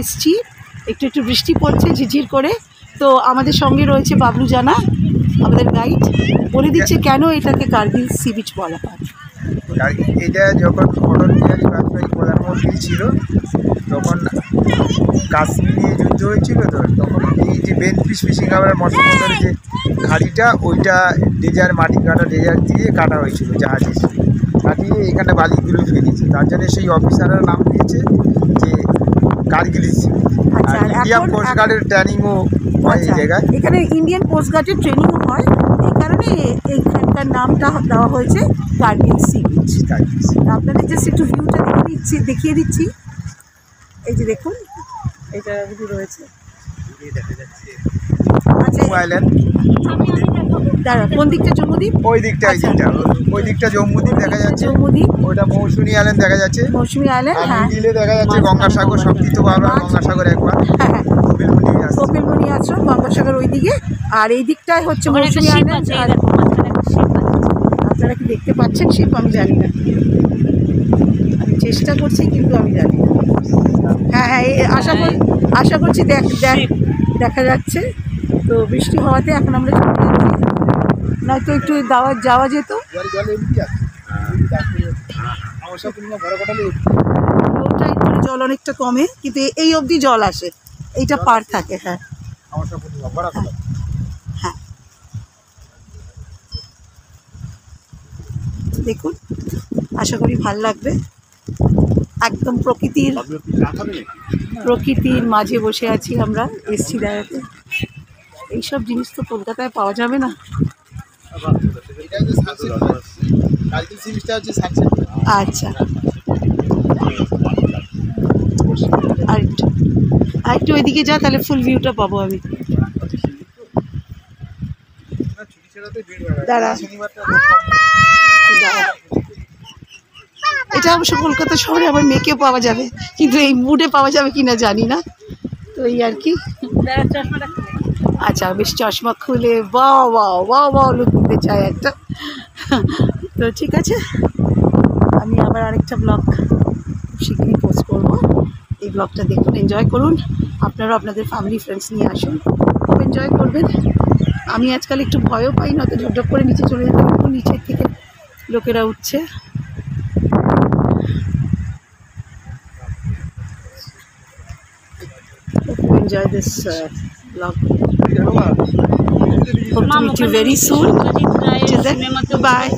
এসছি, একটু একটু বৃষ্টি পড়ছে ঝিরঝির করে। তো আমাদের সঙ্গে রয়েছে বাবলু জানা, আমাদের গাইড, বলে দিচ্ছে কেন এটাকে কার্গিল সি বিচ বলা হয়। এটা যখন অটল বিহারী বাজপেয়ী প্রধানমন্ত্রী ছিল তখন কাশ্মীর নিয়ে যুদ্ধ হয়েছিল, তো তখন এই যে বেনফিশ ফিশিং হারবার মৎস্য বন্দরের যে খাড়িটা ওইটা ডেজার মাটি কাটা ডেজার দিয়ে কাটা হয়েছিল, জাহাজে কাটিয়ে এখানে বালিগুলো ধুয়ে দিয়েছে। তার জন্য সেই অফিসাররা নাম দিয়েছে যে কার্গিল সি বিচ। আর ইন্ডিয়ান কোস্টগার্ডের ট্রেনিংও হয় এই জায়গায়। এখানে ইন্ডিয়ান কোস্টগার্ডের ট্রেনিং হয়, এই কারণে এইখানকার নামটা দেওয়া হয়েছে কার্গিল সি বিচ। আপনাদের জাস্ট একটু ভিউটা দেখিয়ে দিচ্ছি। এই যে দেখুন, এটা রয়েছে। আচ্ছা, দাঁড়া, কোন দিকটা জম্মুদ্বীপ? ওই দিকটা ওই দিকটা জম্মুদ্বীপ দেখা যাচ্ছে, জম্মুদ্বীপ, ওইটা মৌসুমী আইল্যান্ড দেখা যাচ্ছে, মৌসুমী আইল্যান্ড, হ্যাঁ, মিডিলে দেখা যাচ্ছে গঙ্গাসাগর, সংক্ষিপ্তভাবে গঙ্গাসাগর একবার, হ্যাঁ, কপিলমুনি আশ্রম, গঙ্গাসাগর ওই দিকে, আর এই দিকটাই হচ্ছে মৌসুমী আইল্যান্ড। আর আপনারা কি দেখতে পাচ্ছেন শিপ? আমি জানি না, আমি চেষ্টা করছি কিন্তু আমি জানি না। হ্যাঁ হ্যাঁ, আশা করছি দেখা যাচ্ছে। তো বৃষ্টি হওয়াতে এখন আমরা চলে যাচ্ছি, নয়তো একটু যাওয়া যেত। ওটাই জল অনেকটা কমে, কিন্তু এই অবধি জল আসে, এইটা পার থাকে। হ্যাঁ হ্যাঁ, দেখুন, আশা করি ভাল লাগবে। একদম প্রকৃতির মাঝে বসে আছি আমরা, এসছি বেড়াতে। এইসব জিনিস তো কলকাতায় পাওয়া যাবে না। আচ্ছা, আরেকটু ওইদিকে যা, তাহলে ফুল ভিউটা পাবো আমি। দাঁড়া, এটা অবশ্য কলকাতা শহরে আবার মেকেও পাওয়া যাবে, কিন্তু এই মুডে পাওয়া যাবে কিনা জানি না। তো এই আর কি। আচ্ছা, বেশ, চশমা খুলে বাহ লুক দিতে চাই একটা। তো ঠিক আছে, আমি আবার আরেকটা ব্লগ শীঘ্রই পোস্ট করবো। এই ব্লগটা দেখুন, এনজয় করুন। আপনারা আপনাদের ফ্যামিলি ফ্রেন্ডস নিয়ে আসুন, খুব এনজয় করবেন। আমি আজকাল একটু ভয়ও পাই, নয়তো ঝপঝপ করে নিচে চলে যেতে পারবো। নিচের থেকে লোকেরা উঠছে। Enjoy this vlog. Hope to meet you very soon. Till then, bye.